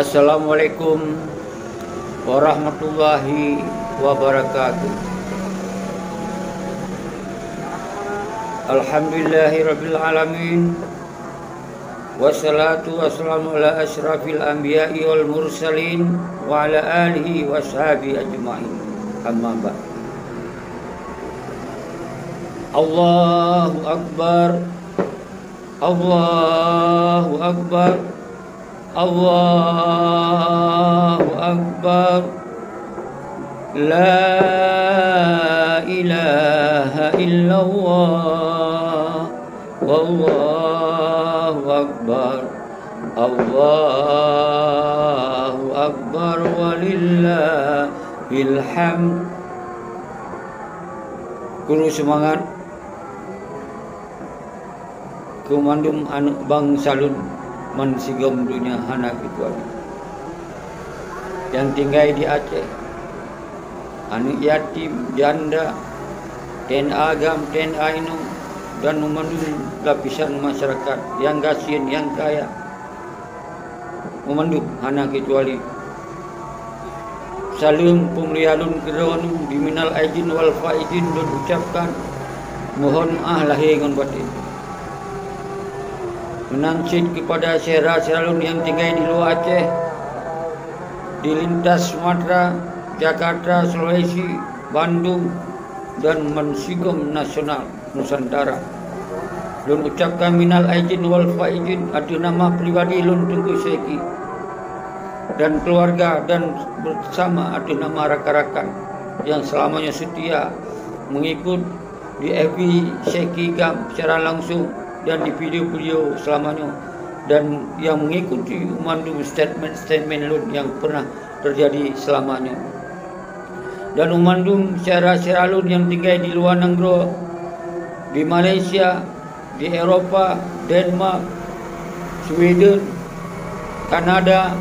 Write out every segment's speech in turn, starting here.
Assalamualaikum warahmatullahi wabarakatuh. Alhamdulillahirabbil alamin. Wassalatu wassalamu ala asyrafil anbiya'i wal mursalin wa ala alihi washabihi ajma'in. Amma ba'd. Allahu akbar. Allahu akbar. Allahu akbar. La ilaha illallah. Wallahu akbar. Allahu akbar walillahil hamd. Guru semangat Kumandum anak bang salun mensigam dunia anak itu yang tinggal di Aceh, anak yatim, janda, ten agam, ten ainu, dan memandung lapisan masyarakat yang kasihan, yang kaya, memandung anak kecuali salim pemlihalun kerawanu diminal aijin wal faizin, dan ucapkan mohon maaf lahir dengan batin. Menansid kepada saudara-saudara yang tinggal di luar Aceh, di lintas Sumatera, Jakarta, Sulawesi, Bandung, dan mensigum nasional Nusantara. Lun ucapkan minal aidin wal faizin, ada nama pribadi Lun Tunku Seki dan keluarga, dan bersama ada nama rakan-rakan yang selamanya setia mengikut di FB Seki Gam secara langsung dan di video-video selamanya, dan yang mengikuti memandung statement Lun yang pernah terjadi selamanya, dan memandung secara Lun yang tinggal di luar negeri, di Malaysia, di Eropah, Denmark, Sweden, Kanada,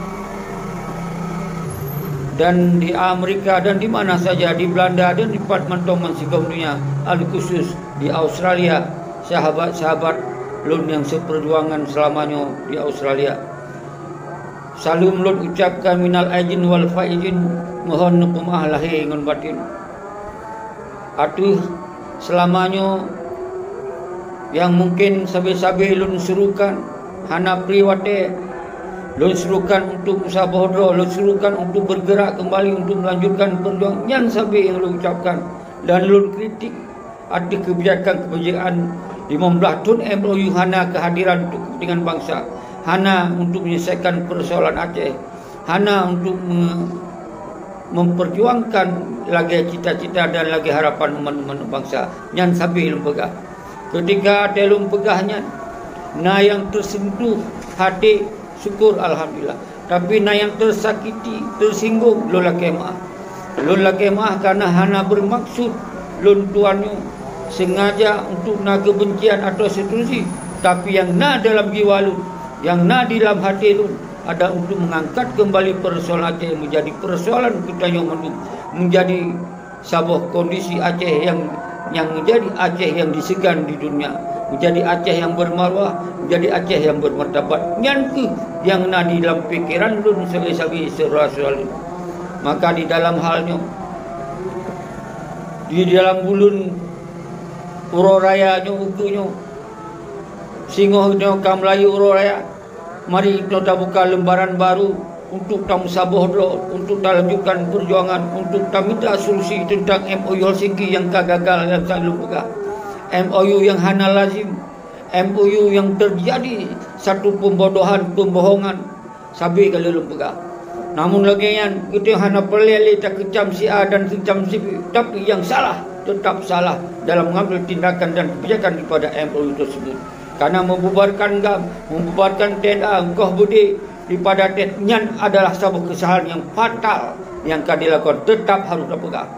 dan di Amerika, dan di mana saja, di Belanda, dan di Departemen Mensigam Dunia, al khusus di Australia, sahabat-sahabat Lun yang seperjuangan selamanya di Australia. Salam Lun ucapkan minal aidin wal faizin, mohon pemaaf lahir dengan batin. Atuh selamanya yang mungkin sabi-sabi Lun serukan hana priwate, Lun serukan untuk musabahodro, Lun serukan untuk bergerak kembali untuk melanjutkan perjuangan yang sabi yang Lun ucapkan, dan Lun kritik ada kebijakan 15 Tun MOU hana kehadiran untuk kepentingan bangsa, hana untuk menyelesaikan persoalan Aceh, hana untuk memperjuangkan lagi cita-cita dan lagi harapan umat bangsa. Yang sabi Lun pegah. Ketika ada Lun pegahnya, na yang tersentuh hati syukur alhamdulillah. Tapi na yang tersakiti, tersinggung, Lun laki maaf. Lun laki maaf karena hana bermaksud Lun tuannya sengaja untuk nak kebencian atau seterusnya, tapi yang nak dalam jiwa Lun, yang nak dalam hati Lun ada untuk mengangkat kembali persoalan Aceh menjadi persoalan kita yang menjadi sebuah kondisi Aceh yang menjadi Aceh yang disegan di dunia, menjadi Aceh yang bermarwah, menjadi Aceh yang bermartabat. Yang nak di dalam pikiran Lun sebagai seorang. Maka di dalam halnya, di dalam bulun Uro raya nyo ukunyo singoh nyo kam Melayu uro raya, mari kita buka lembaran baru untuk tamu sabohdro, untuk lanjutkan perjuangan, untuk minta solusi tentang MOU Helsinki yang gagal yang selalu buka, MOU yang hana lazim, MOU yang terjadi satu pembohongan sabi kalau lu pegang. Namun lagi yang kita hana pelele tak kecam si A dan kecam si B, tapi yang salah tetap salah dalam mengambil tindakan dan kebijakan kepada MOU tersebut. Karena membubarkan GAM, membubarkan TNA, engkau budi daripada TNA adalah sebuah kesalahan yang fatal yang akan dilakukan, tetap harus dipegang.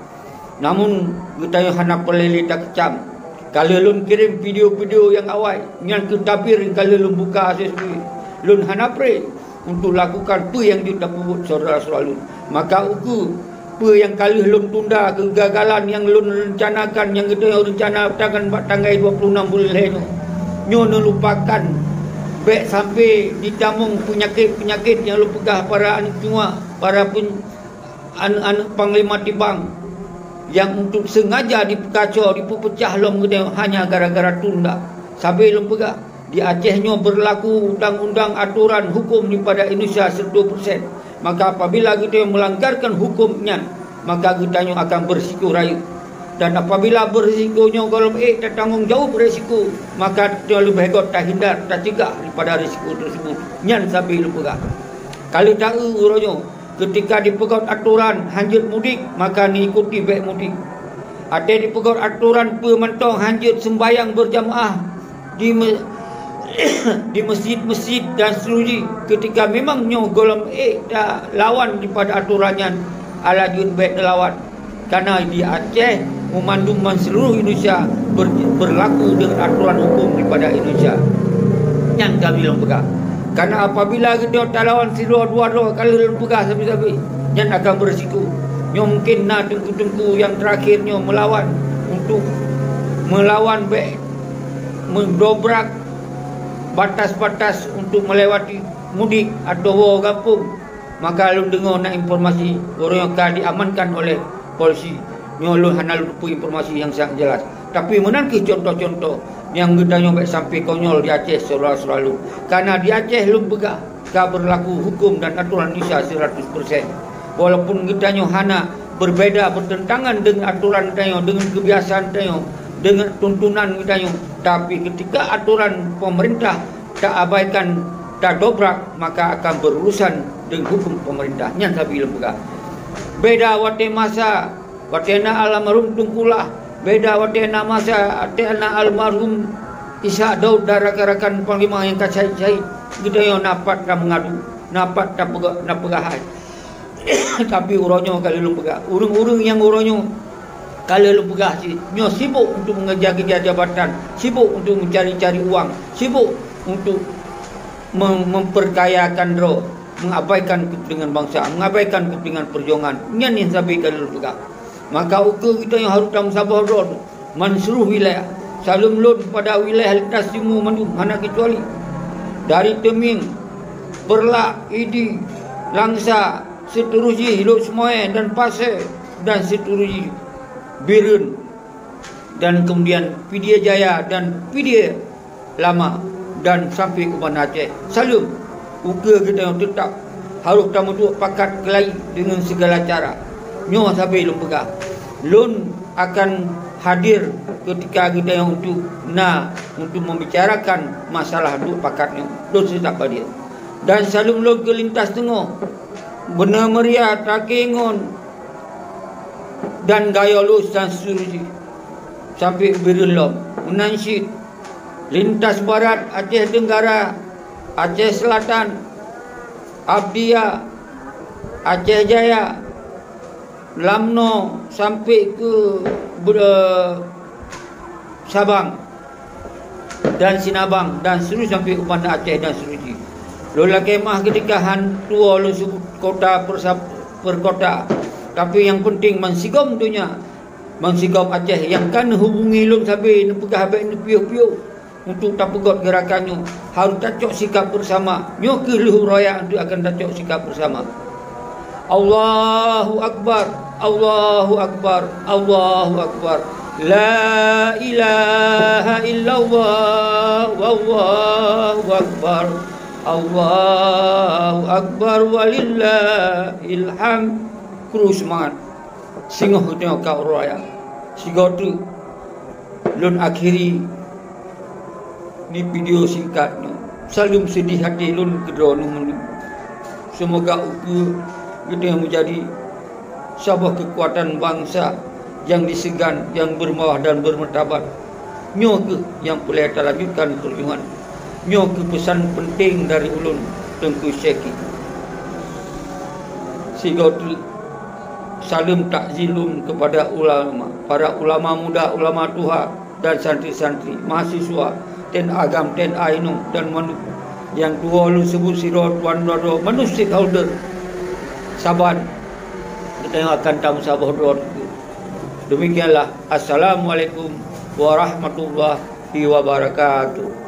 Namun kita yang hana pelele tak kecam. Kalau Lun kirim video-video yang awal yang ketabir, kalau Lun buka akses Lun hana pray untuk lakukan apa yang dia buat saudara-saudara Lun. Maka apa yang kali Lun tunda, kegagalan yang Lun rencanakan, yang kita rencana tanggal 26 bulan lalu, nyono lupakan baik sampai ditamung penyakit-penyakit yang lu pegah para anak tua, para anak panglima tibang yang untuk sengaja dipekacau, dipecah lom hanya gara-gara tunda. Sampai lu pegah di Acehnya berlaku undang-undang aturan hukum daripada Indonesia 100%. Maka apabila kita melanggarkan hukumnya, maka kita akan berisiko rayu. Dan apabila berisikonya golongan A tak tanggung jawab berisiko, maka kita lebih baik tak hindar, tak cegah daripada risiko tersebut. Nyan sampai lu pegah. Kalau tak urutnya, ketika dipegot aturan hanjut mudik, maka diikuti baik mudik. Ada dipegot aturan pemantau hanjut sembayang berjamaah di masjid-masjid dan seluruh, ketika memangnya golongan A dah lawan daripada aturannya, alajun baik lawan. Karena di Aceh memanduman seluruh Indonesia berlaku dengan aturan hukum daripada Indonesia. Yang kami lembaga. Karena apabila kita tak lawan dua kali lembaga sampai-sampai, yang akan berisiko. Yang mungkin nak tengku-tengku yang terakhirnya melawan baik mendobrak batas-batas untuk melewati mudik atau kampung, maka lu dengar nak informasi orang yang akan diamankan oleh polisi, lu hanya lupa informasi yang sangat jelas. Tapi menangkis contoh-contoh yang kita nyobek sampai konyol di Aceh selalu. Karena di Aceh lu begah tak berlaku hukum dan aturan Indonesia 100%. Walaupun kita hanya berbeda, bertentangan dengan aturan kita, dengan kebiasaan kita, dengan tuntunan kita, tapi ketika aturan pemerintah tak abaikan, tak dobrak, maka akan berurusan dengan hukum pemerintahnya. Tapi lembaga beda wate masa watena almarhum Tungkulah, beda watena masa atena almarhum Isa Daud rakan-rakan panglima yang kacai-cai kita yang napat tak mengadu, napat tak pegahai. Tapi urangnya kali lu pegah, urung-urung yang urangnya kalau lu pegah nyo sibuk untuk mengejar-kejar jabatan, sibuk untuk mencari-cari uang, sibuk untuk memperkayakan roh, mengabaikan kepentingan bangsa, mengabaikan kepentingan perjuangan. Nyan yang sampai kalau lu pegah. Maka ukur kita yang harus tam sabar roh menseluruh wilayah, salam lun pada wilayah lintas timur mandu mana kecuali dari Teming, Perlak, Idi, Langsa, seterusnya Hidup Semoy dan Pasir dan seterusnya Birun dan kemudian Pidia Jaya dan Pidia Lama dan sampai ke Bandar Aceh. Salam ukur kita yang tetap harus tamu duk pakat kelai dengan segala cara. Nyo sampai lun pegah. Lun akan hadir ketika kita yang untuk membicarakan masalah duk pakatnya. Lun tetap hadir. Dan salam lun ke lintas tengah. Benar meriah, takingon dan gaya lus dan seterusnya sampai Birulom menansyid lintas barat Aceh Tenggara, Aceh Selatan, Abdia, Aceh Jaya, Lamno sampai ke Sabang dan Sinabang dan seterusnya sampai ke Bandar Aceh dan seterusnya. Lola kemah ketika hantu lu kota per kota. Tapi yang penting mensigom dunia, mensigom Aceh yang kan hubungi lun sampai nepegah baik nepiu-piu untuk tak pegot gerakannya. Harus tacok sikap bersama. Nyo ke luhur raya untuk akan tacok sikap bersama. Allahu Akbar, Allahu Akbar, Allahu Akbar. La ilaha illallah, wallahu akbar. Allahu Akbar walillahil hamd. Kru semangat singoh tengok kau raya sigotu lun akhiri ni video singkatnya. Salam sedih hati lun kedronu meni. Semoga uku kita yang menjadi sebuah kekuatan bangsa yang disegan, yang bermawah dan bermartabat. Nyo ke yang boleh terlanjutkan perjuangan. Nyo ke pesan penting dari ulun Tengku Syekhi. Sigotu salam takzilum kepada ulama, para ulama muda, ulama tua dan santri-santri, mahasiswa, ten agam, ten ainung dan manu yang tua lu sebut sirot wan dodo manu stakeholder sabar kita yang akan tahu sabar dodo. Demikianlah. Assalamualaikum warahmatullahi wabarakatuh.